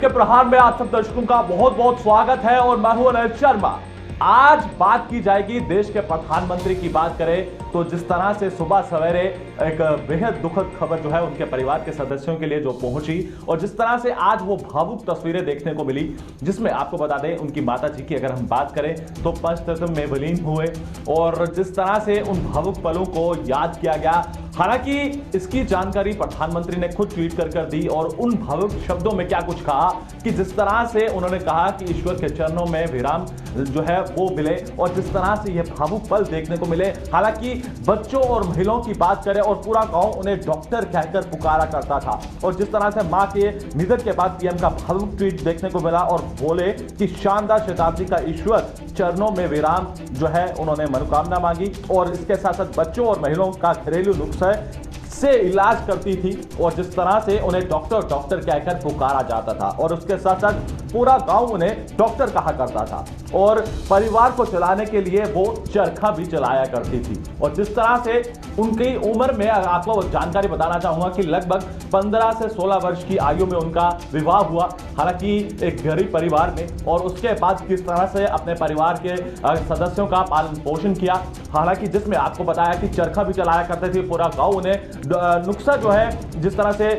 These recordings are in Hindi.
के प्रहार में आप सब दर्शकों का बहुत बहुत स्वागत है और मैं हूं अनिल शर्मा। आज बात की जाएगी देश के प्रधानमंत्री की बात करें तो जिस तरह से सुबह सवेरे एक बेहद दुखद खबर जो है उनके परिवार के सदस्यों के लिए जो पहुंची और जिस तरह से आज वो भावुक तस्वीरें देखने को मिली, जिसमें आपको बता दें उनकी माता जी की अगर हम बात करें तो पंचतत्व में विलीन हुए और जिस तरह से उन भावुक पलों को याद किया गया। हालांकि इसकी जानकारी प्रधानमंत्री ने खुद ट्वीट कर दी और उन भावुक शब्दों में क्या कुछ कहा कि जिस तरह से उन्होंने कहा कि ईश्वर के चरणों में विराम जो है वो मिले और जिस तरह से ये भावुक पल देखने को मिले। हालांकि बच्चों और महिलाओं की बात करें और पूरा गांव उन्हें डॉक्टर कहकर पुकारा करता था और जिस तरह से मां के निधन के बाद पीएम का भावुक ट्वीट देखने को मिला और बोले कि शानदार शताब्दी का ईश्वर चरणों में विराम जो है उन्होंने मनोकामना मांगी और इसके साथ साथ बच्चों और महिलाओं का घरेलू नुस्खा से इलाज करती थी और जिस तरह से उन्हें डॉक्टर डॉक्टर कहकर पुकारा जाता था और उसके साथ साथ पूरा गांव उन्हें डॉक्टर कहा करता था और परिवार को चलाने के लिए वो चरखा भी चलाया करती थी। और जिस तरह से उनकी उम्र में आपको जानकारी बताना चाहूंगा कि लगभग 15 से 16 वर्ष की आयु में उनका विवाह हुआ, हालांकि एक गरीब परिवार में, और उसके बाद किस तरह से अपने परिवार के सदस्यों का पालन पोषण किया। हालांकि जिसमें आपको बताया कि चरखा भी चलाया करते थे, पूरा गांव उन्हें नुस्खा जो है जिस तरह से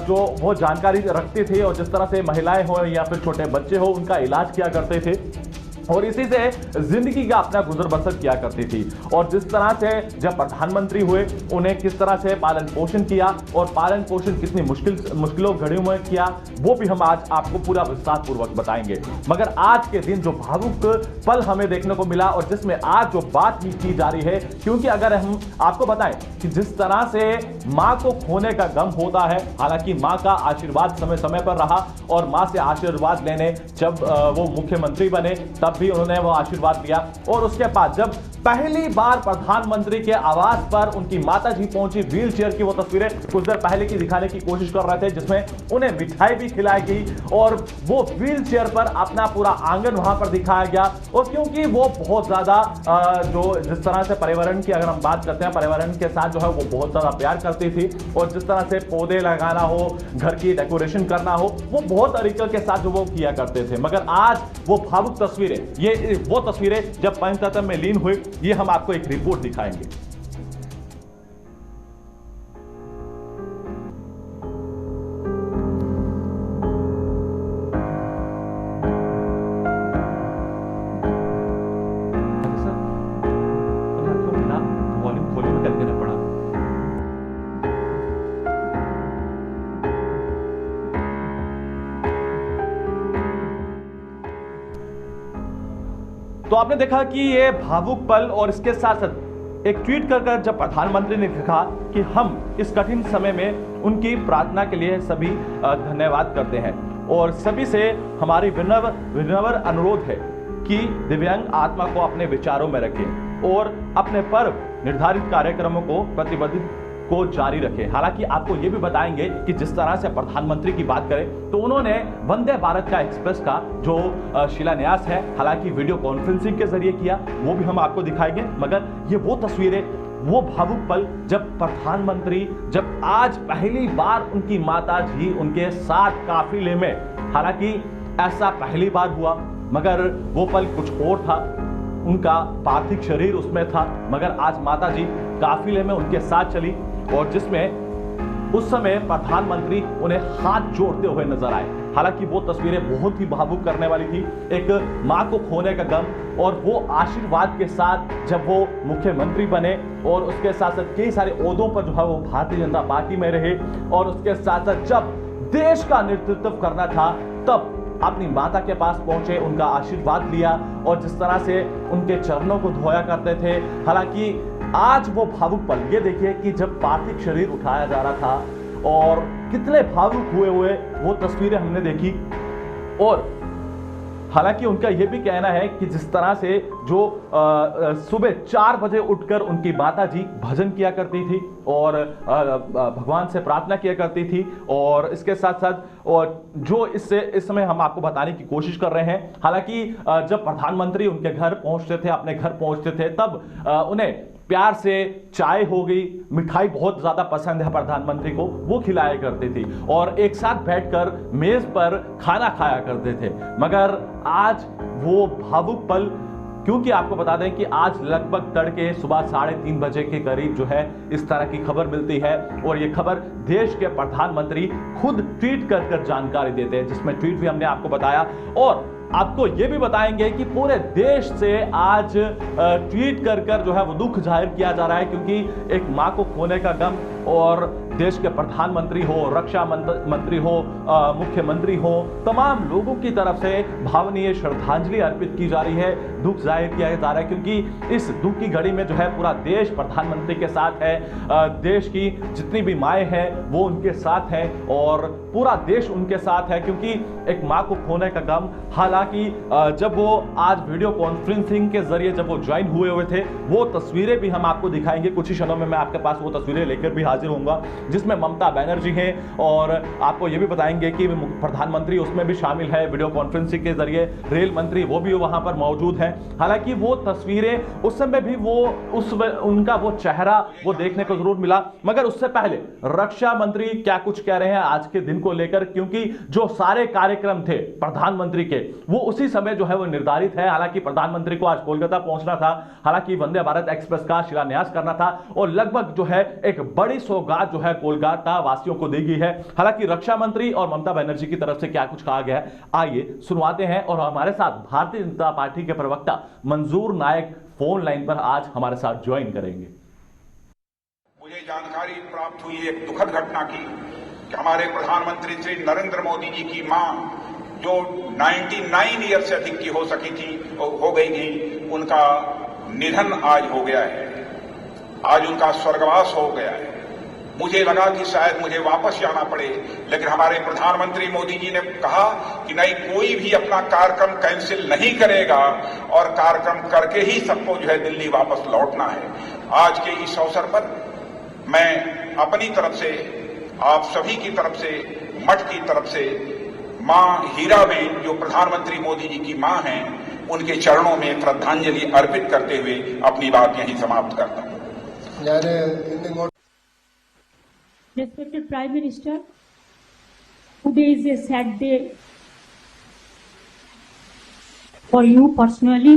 जो वो जानकारी रखते थे और जिस तरह से महिलाएं हो या फिर छोटे बच्चे हो उनका इलाज किया करते थे और इसी से जिंदगी का अपना गुजर बसर किया करती थी। और जिस तरह से जब प्रधानमंत्री हुए उन्हें किस तरह से पालन पोषण किया और पालन पोषण कितनी मुश्किलों घड़ियों में किया वो भी हम आज आपको पूरा विस्तार पूर्वक बताएंगे। मगर आज के दिन जो भावुक पल हमें देखने को मिला और जिसमें आज जो बात की जा रही है, क्योंकि अगर हम आपको बताएं कि जिस तरह से मां को खोने का गम होता है, हालांकि मां का आशीर्वाद समय समय पर रहा और मां से आशीर्वाद लेने जब वो मुख्यमंत्री बने तब भी उन्होंने वो आशीर्वाद दिया और उसके बाद जब पहली बार प्रधानमंत्री के आवास पर उनकी माताजी पहुंची, व्हील चेयर की वो तस्वीरें कुछ देर पहले की दिखाने की कोशिश कर रहे थे जिसमें उन्हें मिठाई भी खिलाई गई और वो व्हील चेयर पर अपना पूरा आंगन वहां पर दिखाया गया। और क्योंकि वो बहुत ज्यादा जो जिस तरह से पर्यावरण की अगर हम बात करते हैं, पर्यावरण के साथ जो है वो बहुत ज्यादा प्यार करती थी और जिस तरह से पौधे लगाना हो, घर की डेकोरेशन करना हो, वो बहुत तरीके के साथ जो वो किया करते थे। मगर आज वो भावुक तस्वीरें, ये वो तस्वीरें जब पंचतत्व में लीन हुई, ये हम आपको एक रिपोर्ट दिखाएंगे। वॉल्यूम खोलने में करके ना पड़ा। तो आपने देखा कि ये भावुक पल और इसके साथ साथ एक ट्वीट कर जब प्रधानमंत्री ने कहा कि हम इस कठिन समय में उनकी प्रार्थना के लिए सभी धन्यवाद करते हैं और सभी से हमारी विनम्र अनुरोध है कि दिव्यांग आत्मा को अपने विचारों में रखें और अपने पर्व निर्धारित कार्यक्रमों को प्रतिबद्ध को जारी रखें। हालांकि आपको यह भी बताएंगे कि जिस तरह से प्रधानमंत्री की बात करें तो उन्होंने वंदे भारत का एक्सप्रेस का जो शिलान्यास है, हालांकि वीडियो कॉन्फ्रेंसिंग के जरिए किया, वो भी हम आपको दिखाएंगे। मगर ये वो तस्वीरें, वो भावुक पल जब प्रधानमंत्री, जब आज पहली बार उनकी माता जी उनके साथ काफिले में, हालांकि ऐसा पहली बार हुआ मगर वो पल कुछ और था, उनका पार्थिव शरीर उसमें था, मगर आज माता जी काफिले में उनके साथ चली और जिसमें उस समय प्रधानमंत्री उन्हें हाथ जोड़ते हुए नजर आए। हालांकि वो तस्वीरें बहुत ही भावुक करने वाली थी, एक मां को खोने का गम और वो आशीर्वाद के साथ जब वो मुख्यमंत्री बने और उसके साथ साथ कई सारे ओहदों पर जो है वो भारतीय जनता पार्टी में रहे और उसके साथ साथ जब देश का नेतृत्व करना था तब अपनी माता के पास पहुंचे, उनका आशीर्वाद लिया और जिस तरह से उनके चरणों को धोया करते थे। हालांकि आज वो भावुक पल, ये देखिए कि जब पार्थिव शरीर उठाया जा रहा था और कितने भावुक हुए वो तस्वीरें हमने देखी। और हालांकि उनका यह भी कहना है कि जिस तरह से जो सुबह 4 बजे उठकर उनकी माता जी भजन किया करती थी और भगवान से प्रार्थना किया करती थी और इसके साथ साथ और जो इस समय हम आपको बताने की कोशिश कर रहे हैं। हालांकि जब प्रधानमंत्री उनके घर पहुंचते थे, अपने घर पहुंचते थे, तब उन्हें प्यार से चाय हो गई, मिठाई बहुत ज्यादा पसंद है प्रधानमंत्री को, वो खिलाया करती थी और एक साथ बैठकर मेज पर खाना खाया करते थे। मगर आज वो भावुक पल, क्योंकि आपको बता दें कि आज लगभग तड़के सुबह 3:30 बजे के करीब जो है इस तरह की खबर मिलती है और ये खबर देश के प्रधानमंत्री खुद ट्वीट कर जानकारी देते हैं, जिसमें ट्वीट भी हमने आपको बताया और आपको ये भी बताएंगे कि पूरे देश से आज ट्वीट कर जो है वो दुख जाहिर किया जा रहा है, क्योंकि एक मां को खोने का गम और देश के प्रधानमंत्री हो, रक्षा मंत्री हो, मुख्यमंत्री हो, तमाम लोगों की तरफ से भावनीय श्रद्धांजलि अर्पित की जा रही है, दुख जाहिर किया जा रहा है, क्योंकि इस दुख की घड़ी में जो है पूरा देश प्रधानमंत्री के साथ है। देश की जितनी भी माएँ हैं वो उनके साथ हैं और पूरा देश उनके साथ है, क्योंकि एक मां को खोने का गम। हालांकि जब वो आज वीडियो कॉन्फ्रेंसिंग के जरिए जब वो ज्वाइन हुए थे, वो तस्वीरें भी हम आपको दिखाएंगे कुछ ही क्षणों में। मैं आपके पास वो तस्वीरें लेकर भी हाजिर होऊंगा जिसमें ममता बनर्जी हैं और आपको ये भी बताएंगे कि प्रधानमंत्री उसमें भी शामिल है वीडियो कॉन्फ्रेंसिंग के जरिए, रेल मंत्री वो भी वहां पर मौजूद हैं। हालांकि वो तस्वीरें उस समय भी वो उनका वो चेहरा वो देखने को जरूर मिला, मगर उससे पहले रक्षा मंत्री क्या कुछ कह रहे हैं आज के दिन को लेकर, क्योंकि जो सारे कार्यक्रम थे प्रधानमंत्री के वो उसी समय जो है वो निर्धारित है। हालांकि प्रधानमंत्री को आज कोलकाता पहुंचना था, हालांकि वंदे भारत एक्सप्रेस का शिलान्यास करना था और लगभग जो है एक बड़ी सौगात जो है कोलकाता वासियों को दी गई है। हालांकि रक्षा मंत्री और ममता बनर्जी की तरफ से क्या कुछ कहा गया है, आइए सुनवाते हैं। और हमारे साथ भारतीय जनता पार्टी के प्रवक्ता मंजूर नायक फोन लाइन पर आज हमारे साथ ज्वाइन करेंगे। मुझे जानकारी प्राप्त हुई एक दुखद घटना की कि हमारे प्रधानमंत्री श्री नरेंद्र मोदी जी की मां, जो 99 ईयर से अधिक की हो सकी थी, हो गई थी, उनका निधन आज हो गया है। आज उनका स्वर्गवास हो गया है। मुझे लगा कि शायद मुझे वापस जाना पड़े, लेकिन हमारे प्रधानमंत्री मोदी जी ने कहा कि नहीं, कोई भी अपना कार्यक्रम कैंसिल नहीं करेगा और कार्यक्रम करके ही सबको जो है दिल्ली वापस लौटना है। आज के इस अवसर पर मैं अपनी तरफ से, आप सभी की तरफ से, मठ की तरफ से मां हीराबेन, जो प्रधानमंत्री मोदी जी की मां हैं, उनके चरणों में श्रद्धांजलि अर्पित करते हुए अपनी बात यहीं समाप्त करता हूं। Respected Prime Minister, today is a sad day for you personally,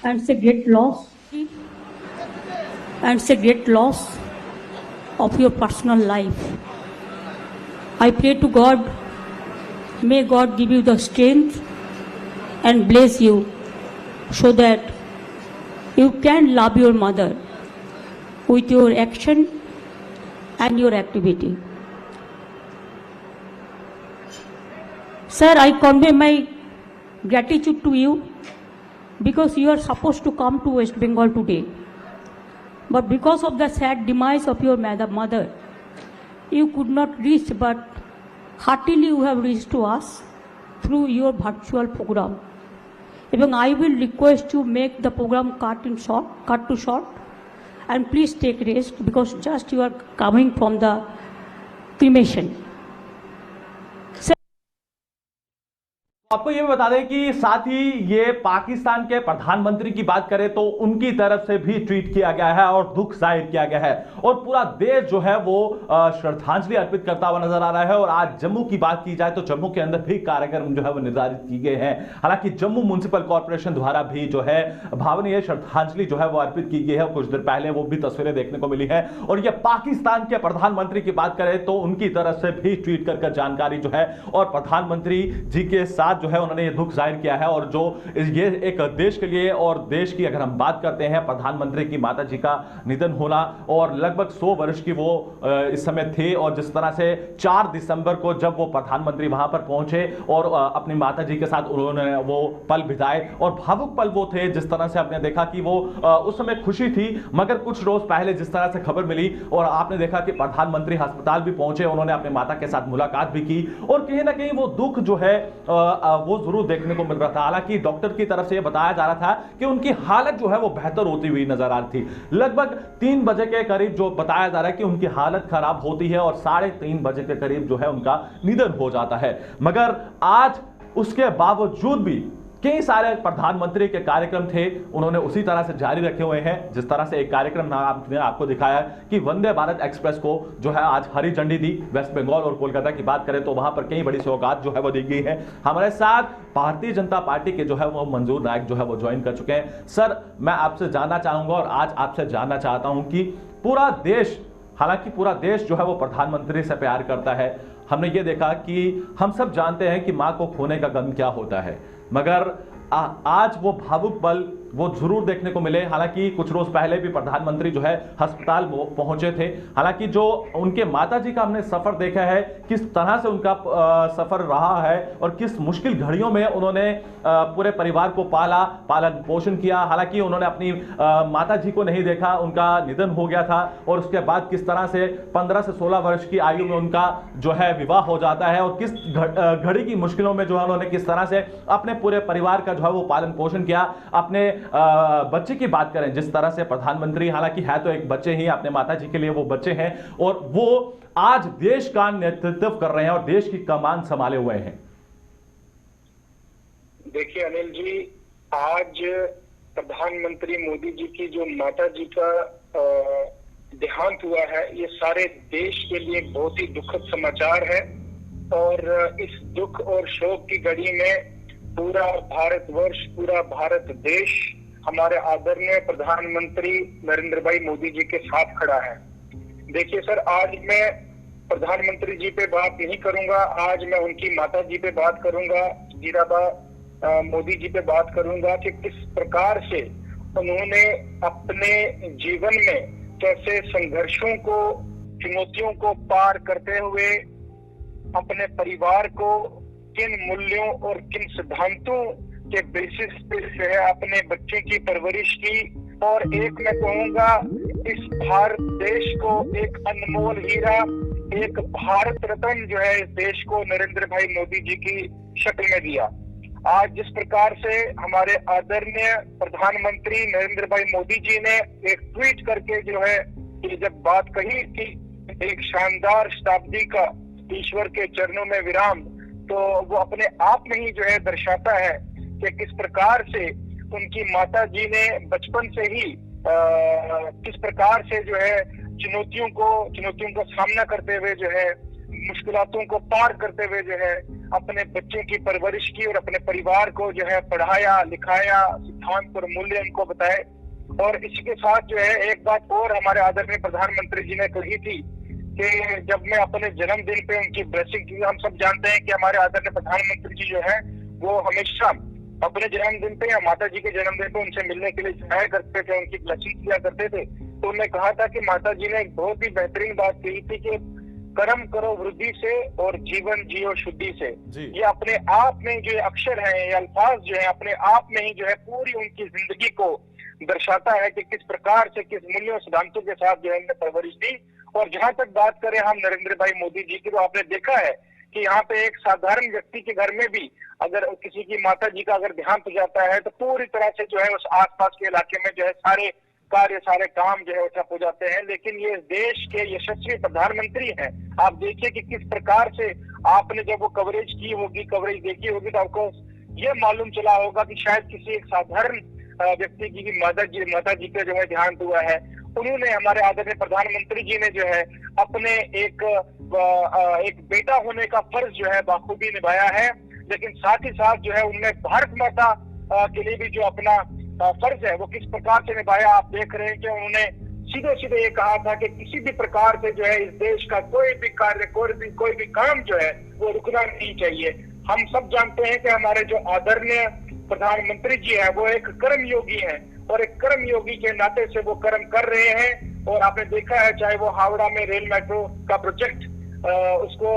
and it's a great loss, and it's a great loss of your personal life. I pray to God, may God give you the strength and bless you so that you can love your mother with your action and your activity. Sir, I convey my gratitude to you because you are supposed to come to West Bengal today. But because of the sad demise of your mother, you could not reach, but heartily you have reached to us through your virtual program. Even I will request you make the program cut to short, and please take rest because just you are coming from the cremation. आपको ये भी बता दें कि साथ ही ये पाकिस्तान के प्रधानमंत्री की बात करें तो उनकी तरफ से भी ट्वीट किया गया है और दुख जाहिर किया गया है और पूरा देश जो है वो श्रद्धांजलि अर्पित करता हुआ नजर आ रहा है। और आज जम्मू की बात की जाए तो जम्मू के अंदर भी कार्यक्रम जो है वो निर्धारित किए गए हैं। हालांकि जम्मू म्युनिसिपल कॉर्पोरेशन द्वारा भी जो है भावनीय श्रद्धांजलि जो है वो अर्पित की गई है। कुछ देर पहले वो भी तस्वीरें देखने को मिली है। और ये पाकिस्तान के प्रधानमंत्री की बात करें तो उनकी तरफ से भी ट्वीट कर जानकारी जो है और प्रधानमंत्री जी के साथ जो है उन्होंने ये दुख जाहिर किया है। और जो ये एक देश के लिए और देश की अगर हम बात करते हैं, प्रधानमंत्री की माता जी का निधन होना और लगभग 100 वर्ष की वो इस समय थे और जिस तरह से 4 दिसंबर को जब वो प्रधानमंत्री वहां पर पहुंचे और अपनी माता जी के साथ उन्होंने वो पल बिताए और भावुक पल वो थे। जिस तरह से आपने देखा कि वो उस समय खुशी थी, मगर कुछ रोज पहले जिस तरह से खबर मिली और आपने देखा कि प्रधानमंत्री अस्पताल भी पहुंचे, उन्होंने अपनी माता के साथ मुलाकात भी की और कहीं ना कहीं वो दुख जो है वो जरूर देखने को मिल रहा था। हालांकि डॉक्टर की तरफ से बताया जा रहा था कि उनकी हालत जो है वो बेहतर होती हुई नजर आ रही थी। लगभग 3 बजे के करीब जो बताया जा रहा है कि उनकी हालत खराब होती है और 3:30 बजे के करीब जो है उनका निधन हो जाता है। मगर आज उसके बावजूद भी कई सारे प्रधानमंत्री के कार्यक्रम थे, उन्होंने उसी तरह से जारी रखे हुए हैं। जिस तरह से एक कार्यक्रम आपने आपको दिखाया कि वंदे भारत एक्सप्रेस को जो है आज हरी झंडी दी। वेस्ट बंगाल और कोलकाता की बात करें तो वहां पर कई बड़ी सौगात जो है वो दी गई है। हमारे साथ भारतीय जनता पार्टी के जो है वो मंजूर नायक जो है वो ज्वाइन कर चुके हैं। सर, मैं आपसे जानना चाहूंगा और आज आपसे जानना चाहता हूं कि पूरा देश, हालांकि पूरा देश जो है वो प्रधानमंत्री से प्यार करता है। हमने ये देखा कि हम सब जानते हैं कि मां को खोने का गम क्या होता है, मगर आज वो भावुक पल वो जरूर देखने को मिले। हालांकि कुछ रोज पहले भी प्रधानमंत्री जो है अस्पताल पहुंचे थे। हालांकि जो उनके माताजी का हमने सफर देखा है, किस तरह से उनका सफर रहा है और किस मुश्किल घड़ियों में उन्होंने पूरे परिवार को पालन पोषण किया। हालांकि उन्होंने अपनी माताजी को नहीं देखा, उनका निधन हो गया था और उसके बाद किस तरह से 15 से 16 वर्ष की आयु में उनका जो है विवाह हो जाता है और किस घड़ी की मुश्किलों में जो है उन्होंने किस तरह से अपने पूरे परिवार का जो है वो पालन पोषण किया। अपने बच्चे की बात करें, जिस तरह से प्रधानमंत्री, हालांकि है तो एक बच्चे ही, अपने माताजी के लिए वो बच्चे हैं और वो आज देश का नेतृत्व कर रहे हैं और देश की कमान संभाले हुए हैं। देखिए अनिल जी, आज प्रधानमंत्री मोदी जी की जो माता जी का देहांत हुआ है, ये सारे देश के लिए बहुत ही दुखद समाचार है। और इस दुख और शोक की घड़ी में पूरा भारतवर्ष, पूरा भारत देश हमारे आदरणीय प्रधानमंत्री नरेंद्र भाई मोदी जी के साथ खड़ा है। देखिए सर, आज मैं प्रधानमंत्री जी पे बात नहीं करूंगा, आज मैं उनकी माता जी पे बात करूंगा, इंदिरा मोदी जी पे बात करूंगा कि किस प्रकार से उन्होंने अपने जीवन में कैसे संघर्षों को, चुनौतियों को पार करते हुए अपने परिवार को किन मूल्यों और किन सिद्धांतों के बेसिस पे जो है अपने बच्चे की परवरिश की। और एक मैं कहूंगा, इस भारत देश को एक अनमोल हीरा, एक भारत रत्न जो है इस देश को नरेंद्र भाई मोदी जी की शक्ल में दिया। आज जिस प्रकार से हमारे आदरणीय प्रधानमंत्री नरेंद्र भाई मोदी जी ने एक ट्वीट करके जो है ये जब बात कही कि एक शानदार शताब्दी का ईश्वर के चरणों में विराम, तो वो अपने आप में ही जो है दर्शाता है कि किस प्रकार से उनकी माता जी ने बचपन से ही किस प्रकार से जो है चुनौतियों को सामना करते हुए जो है, मुश्किलातों को पार करते हुए जो है अपने बच्चों की परवरिश की और अपने परिवार को जो है पढ़ाया लिखाया, सिद्धांत और मूल्य उनको बताए। और इसी के साथ जो है एक बात और हमारे आदरणीय प्रधानमंत्री जी ने कही थी कि जब मैं अपने जन्मदिन पे उनकी ब्लेसिंग की, हम सब जानते हैं कि हमारे आदरणीय प्रधानमंत्री जी जो है वो हमेशा अपने जन्मदिन पे या माता जी के जन्मदिन पे उनसे मिलने के लिए जाया करते थे, उनकी ब्लेसिंग किया करते थे। तो उन्होंने कहा था कि माता जी ने एक बहुत ही बेहतरीन बात कही थी कि कर्म करो वृद्धि से और जीवन जियो शुद्धि से। ये अपने आप में जो अक्षर है, ये अल्फाज जो है अपने आप में ही जो है पूरी उनकी जिंदगी को दर्शाता है कि किस प्रकार से, किस मूल्यों सिद्धांतों के साथ जो है उन्होंने परवरिश दी। और जहां तक बात करें हम नरेंद्र भाई मोदी जी की, तो आपने देखा है कि यहाँ पे एक साधारण व्यक्ति के घर में भी अगर किसी की माता जी का अगर देहांत हो जाता है तो पूरी तरह से जो है उस आसपास के इलाके में जो है सारे कार्य, सारे काम जो है ठप हो जाते हैं। लेकिन ये देश के यशस्वी प्रधानमंत्री हैं। आप देखिए कि किस प्रकार से आपने जब वो कवरेज की होगी, कवरेज देखी होगी, तो आपको ये मालूम चला होगा कि शायद किसी एक साधारण व्यक्ति की भी माता जी का जो है देहांत हुआ है। उन्होंने, हमारे आदरणीय प्रधानमंत्री जी ने जो है अपने एक बेटा होने का फर्ज जो है बाखूबी निभाया है, लेकिन साथ ही साथ जो है उनने भारत माता के लिए भी जो अपना फर्ज है वो किस प्रकार से निभाया। आप देख रहे हैं कि उन्होंने सीधे सीधे ये कहा था कि किसी भी प्रकार से जो है इस देश का कोई भी कार्य, कोई भी काम जो है वो रुकना नहीं चाहिए। हम सब जानते हैं कि हमारे जो आदरणीय प्रधानमंत्री जी है वो एक कर्म योगी है और एक कर्म योगी के नाते से वो कर्म कर रहे हैं। और आपने देखा है, चाहे वो हावड़ा में रेल मेट्रो का प्रोजेक्ट उसको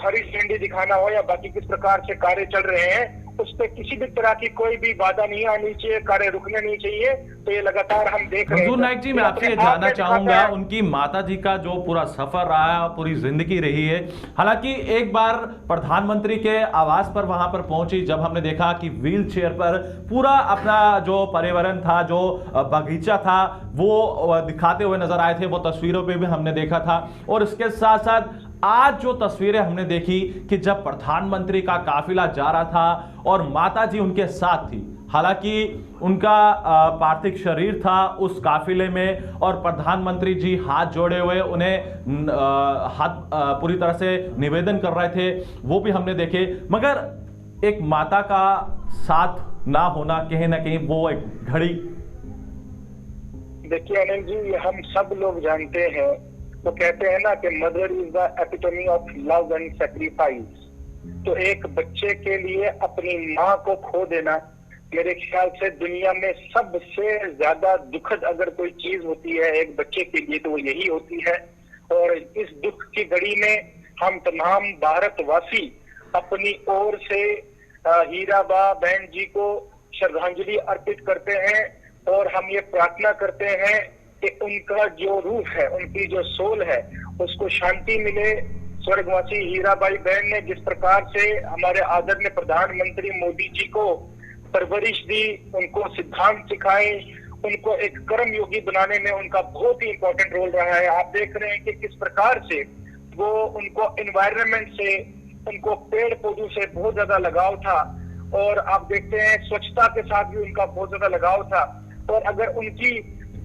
हरी झंडी दिखाना हो या बाकी किस प्रकार से कार्य चल रहे हैं, उस पर किसी भी तरह की कोई भी बाधा नहीं आनी चाहिए, कार्य रुकने नहीं चाहिए। तो ये लगातार हम देख रहे हैं। मंजूर नायक जी, मैं आपसे जानना चाहूंगा, उनकी माता जी का जो पूरा सफर रहा है, पूरी जिंदगी रही है, हालांकि एक बार प्रधानमंत्री के आवास पर वहां पर पहुंची, जब हमने देखा कि व्हील चेयर पर पूरा अपना जो पर्यावरण था, जो बगीचा था, वो दिखाते हुए नजर आए थे, वो तस्वीरों पे भी हमने देखा था। और इसके साथ साथ आज जो तस्वीरें हमने देखी कि जब प्रधानमंत्री का काफिला जा रहा था और माताजी उनके साथ थी, हालांकि उनका पार्थिव शरीर था उस काफिले में और प्रधानमंत्री जी हाथ जोड़े हुए उन्हें हाथ पूरी तरह से निवेदन कर रहे थे, वो भी हमने देखे। मगर एक माता का साथ ना होना कहीं ना कहीं वो एक घड़ी। देखिए अनिल जी, हम सब लोग जानते हैं, तो कहते हैं ना कि mother is the epitome of love and sacrifice. तो एक बच्चे के लिए अपनी माँ को खो देना मेरे ख्याल से दुनिया में सबसे ज्यादा दुखद अगर कोई चीज होती है एक बच्चे के लिए तो वो यही होती है। और इस दुख की घड़ी में हम तमाम भारतवासी अपनी ओर से हीराबा बहन जी को श्रद्धांजलि अर्पित करते हैं और हम ये प्रार्थना करते हैं कि उनका जो रूह है, उनकी जो सोल है, उसको शांति मिले। स्वर्गवासी हीराबाई बहन ने जिस प्रकार से हमारे आदरणीय प्रधानमंत्री मोदी जी को परवरिश दी, उनको सिद्धांत सिखाए, उनको एक कर्म योगी बनाने में उनका बहुत ही इंपॉर्टेंट रोल रहा है। आप देख रहे हैं कि किस प्रकार से वो उनको एनवायरनमेंट से, उनको पेड़ पौधों से बहुत ज्यादा लगाव था और आप देखते हैं स्वच्छता के साथ भी उनका बहुत ज्यादा लगाव था। और अगर उनकी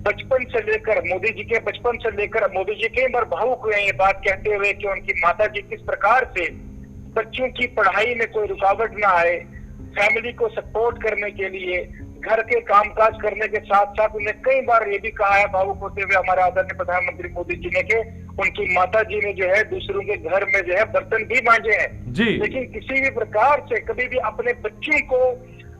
बचपन से लेकर मोदी जी के बचपन से लेकर मोदी जी कई बार भावुक हुए ये बात कहते हुए कि उनकी माता जी किस प्रकार से बच्चों की पढ़ाई में कोई रुकावट ना आए, फैमिली को सपोर्ट करने के लिए घर के कामकाज करने के साथ साथ उन्हें कई बार ये भी कहा है भावुक होते हुए हमारे आदरणीय प्रधानमंत्री मोदी जी ने कि उनकी माता जी ने जो है दूसरों के घर में जो है बर्तन भी मांजे हैं जी। लेकिन किसी भी प्रकार से कभी भी अपने बच्चों को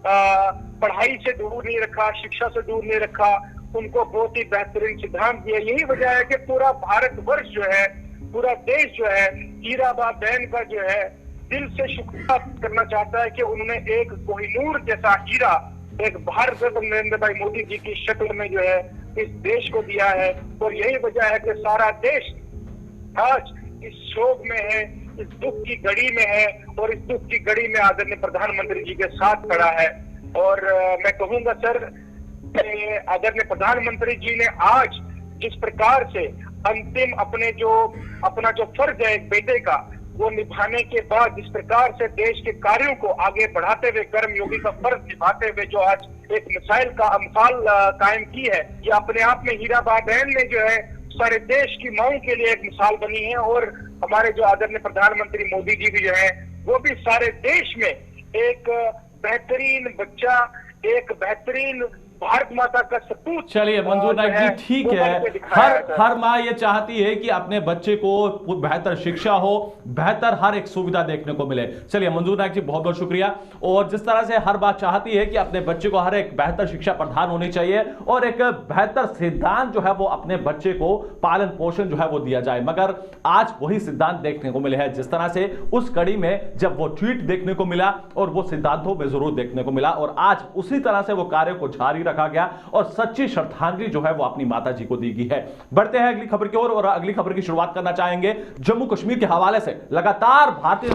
पढ़ाई से दूर नहीं रखा, शिक्षा से दूर नहीं रखा, उनको बहुत ही बेहतरीन सिद्धांत दिया। यही वजह है कि पूरा भारतवर्ष जो है, पूरा देश जो है हीराबा बहन का जो है दिल से शुक्रिया करना चाहता है कि उन्होंने एक कोहिनूर जैसा हीरा एक भारत रत्न नरेंद्र भाई मोदी जी की शक्ल में जो है इस देश को दिया है। और यही वजह है कि सारा देश आज इस शोक में है, इस दुख की घड़ी में है और इस दुख की घड़ी में आदरणीय प्रधानमंत्री जी के साथ खड़ा है। और मैं कहूंगा सर, आदरणीय प्रधानमंत्री जी ने आज जिस प्रकार से अंतिम अपना जो फर्ज है एक बेटे का वो निभाने के बाद जिस प्रकार से देश के कार्यों को आगे बढ़ाते हुए कर्मयोगी का फर्ज निभाते हुए जो आज एक मिसाइल का मिसाल कायम की है, ये अपने आप में हीराबा बहन ने जो है सारे देश की मांग के लिए एक मिसाल बनी है। और हमारे जो आदरणीय प्रधानमंत्री मोदी जी भी जो है वो भी सारे देश में एक बेहतरीन बच्चा, एक बेहतरीन भारत माता का सपूत। चलिए मंजूर नायक जी, ठीक है, हर माँ ये चाहती है कि अपने बच्चे को बेहतर शिक्षा हो, बेहतर हर एक सुविधा देखने को मिले। चलिए मंजूर नायक जी, बहुत बहुत शुक्रिया। और जिस तरह से हर बात चाहती है कि अपने बच्चे को हर एक बेहतर शिक्षा प्रदान होनी चाहिए और एक बेहतर सिद्धांत जो है वो अपने बच्चे को पालन पोषण जो है वो दिया जाए, मगर आज वही सिद्धांत देखने को मिले हैं। जिस तरह से उस कड़ी में जब वो ट्वीट देखने को मिला और वो सिद्धांतों में जरूर देखने को मिला और आज उसी तरह से वो कार्य को जारी रखा गया और सच्ची श्रद्धांजलि जो है वो अपनी माता जी को दी गई है। बढ़ते हैं अगली खबर की ओर और अगली खबर की शुरुआत करना चाहेंगे जम्मू कश्मीर के हवाले से। लगातार भारतीय